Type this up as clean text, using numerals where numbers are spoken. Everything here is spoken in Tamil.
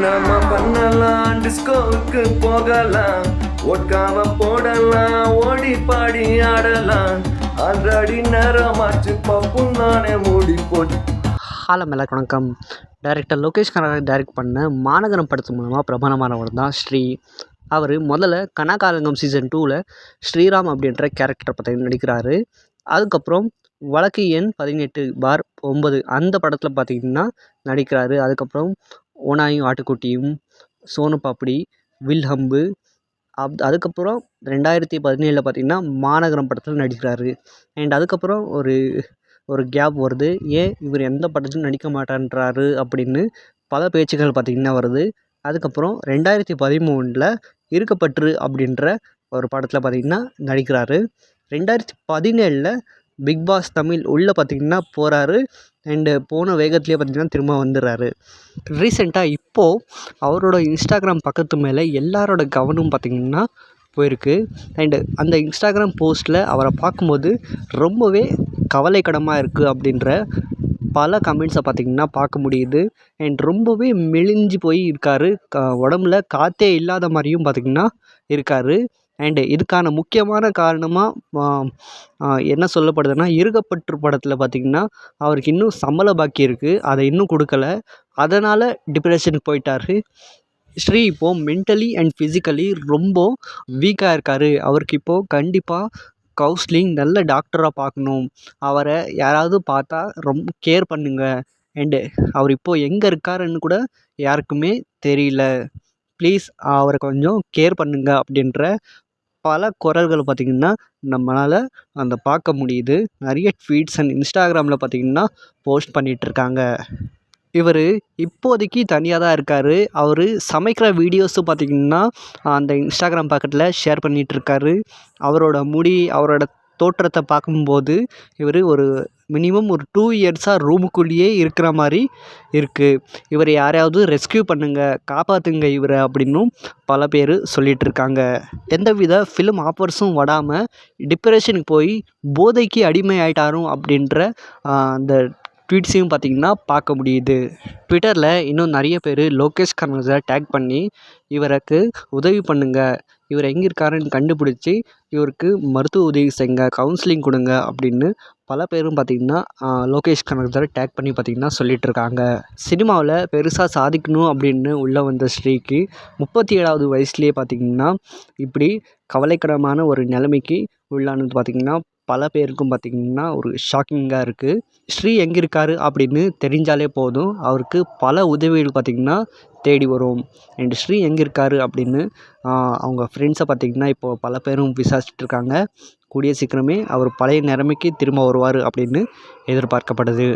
நம்ம பண்ணலாம், டிஸ்கோவுக்கு போகலாம், ஒட்காம போடலாம், ஓடி பாடி ஆடலாம். ஆல்ரெடி நேரமாச்சு, பப்பும் நானே மூடி போட்டு. ஹலோ எல்லாருக்கும் வணக்கம். டைரக்டர் லோகேஷ் கனகராஜ் டைரக்ட் பண்ண மாநகரம் படத்து மூலமாக பிரபலமானவர் தான் ஸ்ரீ. அவர் முதல்ல கனகாலங்கம் சீசன் 2ல் ஸ்ரீராம் அப்படின்ற கேரக்டர் பார்த்திங்கன்னா நடிக்கிறாரு. அதுக்கப்புறம் வழக்கு எண் 18/9 அந்த படத்தில் பார்த்திங்கன்னா நடிக்கிறாரு. அதுக்கப்புறம் ஓனாயும் ஆட்டுக்குட்டியும், சோனு பாப்படி, வில்ஹம்பு, அதுக்கப்புறம் 2017 பார்த்திங்கன்னா மாநகரம் படத்தில் நடிக்கிறாரு. அண்ட் அதுக்கப்புறம் ஒரு கேப் வருது. ஏன் இவர் எந்த படத்துலையும் நடிக்க மாட்டேன்றாரு அப்படின்னு பல பேச்சுகள் பார்த்திங்கன்னா வருது. அதுக்கப்புறம் 2013 இருக்கப்பற்று அப்படின்ற ஒரு படத்தில் பார்த்திங்கன்னா நடிக்கிறாரு. 2017 பிக் பாஸ் தமிழ் உள்ளே பார்த்திங்கன்னா போகிறாரு. அண்டு போன வேகத்துலேயே பார்த்திங்கன்னா திரும்ப வந்துடுறாரு. ரீசெண்டாக இப்போது அவரோட இன்ஸ்டாகிராம் பக்கத்து மேலே எல்லாரோட கவனமும் பார்த்திங்கன்னா போயிருக்கு. அண்டு அந்த இன்ஸ்டாகிராம் போஸ்ட்டில் அவரை பார்க்கும்போது ரொம்பவே கவலைக்கிடமாக இருக்குது அப்படின்ற பல கமெண்ட்ஸை பார்த்திங்கன்னா பார்க்க முடியுது. அண்ட் ரொம்பவே மெலிஞ்சு போய் இருக்கார். உடம்புல காற்றே இல்லாத மாதிரியும் பார்த்திங்கன்னா இருக்கார். அண்டு இதுக்கான முக்கியமான காரணமாக என்ன சொல்லப்படுதுன்னா, இருக்கப்பற்று படத்தில் பார்த்திங்கன்னா அவருக்கு இன்னும் சம்பள பாக்கி இருக்குது, அதை இன்னும் கொடுக்கல. அதனால் டிப்ரெஷனுக்கு போயிட்டார். ஸ்ரீ இப்போது மென்டலி அண்ட் ஃபிசிக்கலி ரொம்ப வீக்காக இருக்கார். அவருக்கு இப்போது கண்டிப்பாக கவுன்சிலிங், நல்ல டாக்டராக பார்க்கணும். அவரை யாராவது பார்த்தா ரொம்ப கேர் பண்ணுங்கள். அண்டு அவர் இப்போது எங்கே இருக்காருன்னு கூட யாருக்குமே தெரியல. ப்ளீஸ் அவரை கொஞ்சம் கேர் பண்ணுங்க அப்படின்ற பல குரல்கள் பார்த்திங்கன்னா நம்மளால் அந்த பார்க்க முடியுது. நிறைய ட்வீட்ஸ் அண்ட் இன்ஸ்டாகிராமில் பார்த்திங்கன்னா போஸ்ட் பண்ணிகிட்ருக்காங்க. இவர் இப்போதைக்கு தனியாக தான் இருக்கார். அவர் சமைக்கிற வீடியோஸும் பார்த்திங்கன்னா அந்த இன்ஸ்டாகிராம் பக்கத்தில் ஷேர் பண்ணிகிட்ருக்காரு. அவரோட முடி, அவரோட தோற்றத்தை பார்க்கும்போது இவர் ஒரு மினிமம் ஒரு 2 இயர்ஸாக ரூமுக்குள்ளேயே இருக்கிற மாதிரி இருக்குது. இவர் யாரையாவது ரெஸ்க்யூ பண்ணுங்கள், காப்பாற்றுங்க இவரை அப்படின்னும் பல பேர் சொல்லிகிட்ருக்காங்க. எந்தவித ஃபிலிம் ஆஃபர்ஸும் வராமல் டிப்ரெஷனுக்கு போய் போதைக்கு அடிமை ஆகிட்டாரோ அப்படின்ற அந்த ட்வீட்ஸையும் பார்த்திங்கன்னா பார்க்க முடியுது. ட்விட்டரில் இன்னும் நிறைய பேர் லோகேஷ் கனகராஜை டேக் பண்ணி இவருக்கு உதவி பண்ணுங்கள், இவர் எங்கே இருக்காருன்னு கண்டுபிடிச்சி இவருக்கு மருத்துவ உதவி செய்யுங்க, கவுன்சிலிங் கொடுங்க அப்படின்னு பல பேரும் பார்த்திங்கன்னா லோகேஷ் கனகராஜை டேக் பண்ணி பார்த்திங்கன்னா சொல்லிகிட்ருக்காங்க. சினிமாவில் பெருசாக சாதிக்கணும் அப்படின்னு உள்ளே வந்த ஸ்ரீக்கு 37வது வயசுலேயே பார்த்திங்கன்னா இப்படி கவலைக்கிடமான ஒரு நிலைமைக்கு உள்ளானது பார்த்திங்கன்னா பல பேருக்கும் பார்த்திங்கன்னா ஒரு ஷாக்கிங்காக இருக்குது. ஸ்ரீ எங்கே இருக்கார் அப்படின்னு தெரிஞ்சாலே போதும், அவருக்கு பல உதவிகள் பார்த்திங்கன்னா தேடி வரும். அண்ட் ஸ்ரீ எங்கே இருக்கார் அப்படின்னு அவங்க ஃப்ரெண்ட்ஸை பார்த்திங்கன்னா இப்போது பல பேரும் விசாரிச்சுட்ருக்காங்க. கூடிய சீக்கிரமே அவர் பழைய நிலைமைக்கு திரும்ப வருவார் அப்படின்னு எதிர்பார்க்கப்படுது.